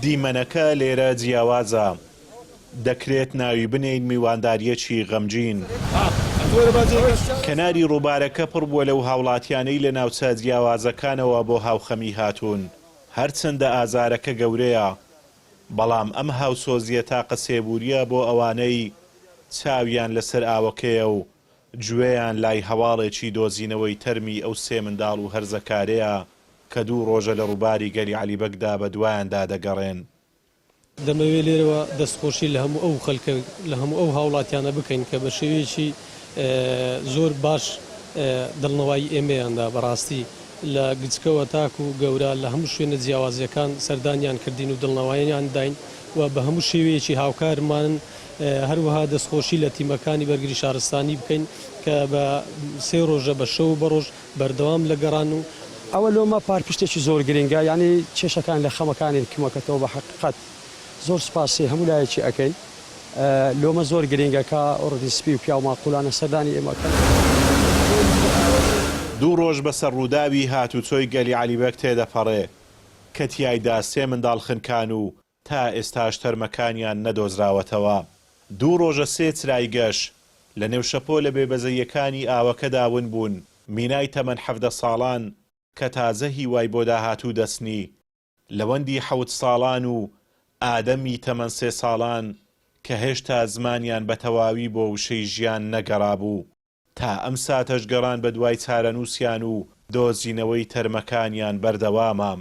دیمەنەکە لێرە جیاوازە، دەکرێت ناوی بنین میوانداریەکی غەمگین. کەناری ڕووبارەکە پڕ بووە لەو هاوڵاتیانەی لە ناوچە جیاوازەکانەوە بۆ هاوخەمی هاتوون. هەرچەندە ئازارەکە گەورەیە، بەڵام ئەم هاوسۆزیە تاقە سێبوریە بۆ ئەوانەی چاویان لەسەر ئاوەکەیە و گوێیان لای هەواڵێکی دۆزینەوەی تەرمی ئەو سێ منداڵ و هەرزەکارەیە کە 2 ڕۆژە لە ڕووباری گەلی عەلیبەگدا بە دوایاندا دەگەڕێن. دەمەوێت لێرەوە دەستخۆشی لە هەموو ئەو خەڵکە لە هەموو ئەو هاوڵاتیانە بکەین کە بە شێوەیەکی زۆر باش دڵنەوەی ئێمەیاندا بەڕاستی لە گچکەوە تاک و گەورە لە هەموو شوێنە جیاوازیەکان سەردانیان کردین و دڵنەوەیان داین و بە هەموو شێوەیەکی هاوکارمان هەروەها دەستخۆشی لە تیمەکانی بەرگری شارستانی بکەین کە بە 3 ڕۆژە بە شەو بەڕۆژ بەردەوام لە گەڕان و ئەوە لۆمە پارپشتێکی زۆر گرنگە، یعنی کێشەکان لە خەمەکانی کمەکەتەوە بە حقیقەت زۆر سپاسی هەموو لایەکی ئەەکەین. لۆمە زۆر گرنگە کە ئۆڕدی سپی و پیا و ماقولانە سەردانی ئێمەکەن. 2 ڕۆژ بەسەر ڕووداوی هاتوچۆی گەلی عەلیبەگ تێدەپەڕێ کە تیایدا 3 منداڵ خنکان و تا ئێستاش تەرمەکانیان نەدۆزراوەتەوە. 2 ڕۆژە 3 چرای گەش لە نێوشەپۆ لە بێبەزەیەکانی ئاوەکەدا ون بوون. مینای تەمەن 17 ساڵان کە تازە هیوای بۆ داهاتوو دەستنی، لەوەندی 7 ساڵان و ئادەمی تەمەن 3 ساڵان کە هێشتا زمانیان بە تەواوی بۆ وشەی ژیان نەگەڕابوو تا ئەم ساتەش گەڕان بە دوای چارەنووسیان و دۆزینەوەی تەرمەکانیان بەردەوامە.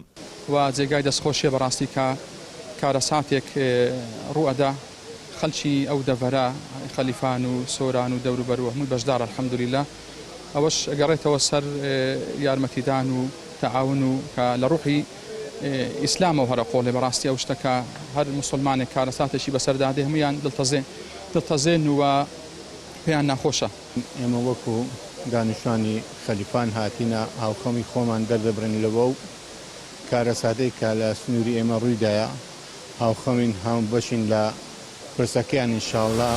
و جێگای دەستخۆشیە بەڕاستی کە کارە ساتێک ڕوئەدا خەڵکی ئەو دەڤەرە خەلیفان و سۆران و دەوروبەر و هەمووی بەشدار الحەمدولیلا ئەوەش ئەگەڕێتەوە سەر یارمەتیدان و تەعاون و کە لە ڕوحی ئیسلامەوە هەرە قۆڵێ بەڕاستی ئەو شتەکە هەر موسڵمانێک کارە ساتێکی بەسەردادێ هەمویان دڵتەزێن و پێیان ناخۆشە. ئێمە وەکو دانیشتوانی خەلیفان هاتینە هاوخەمی خۆمان دەردەبرن لەوە و کارە سادەی کە لە سنووری ئێمە ڕوویدایە هاوخەمین هەم بەشین لە پرسەکەیان ئینشاءڵڵا.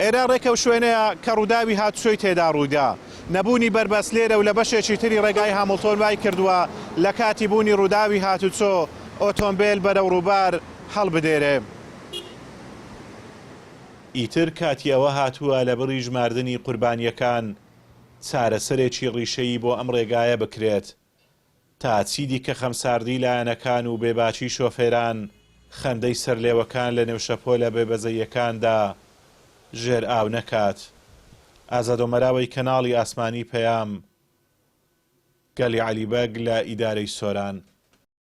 ئێرە ڕێکە و شوێنەیە کە ڕووداوی هاتوچۆی تێدا ڕوویدا. نەبوونی بربەس لێرە و لە بەشێکی تری ڕێگای هامڵتۆن وای کردووە لە کاتی بوونی ڕووداوی هاتوچۆ ئۆتۆمبیل بەرەو ڕووبار هەڵبدێرێ. ئیتر کاتی ئەوە هاتووە لە بڕی ژماردنی قوربانیەکان چارەسەرێکی ڕیشەیی بۆ ئەم ڕێگایە بکرێت تا چیدی کە خەمساردی لایەنەکان و بێباچی شۆفێران خەندەی سەرلێوەکان لە نێوشەپۆ لە بێبەزەیەکاندا ژێر ئاو نەکات. ئازادۆمەراوەی کەناڵی ئاسمانی پەیام، گەلی عەلیبەگ لە ئیدارەی سۆران.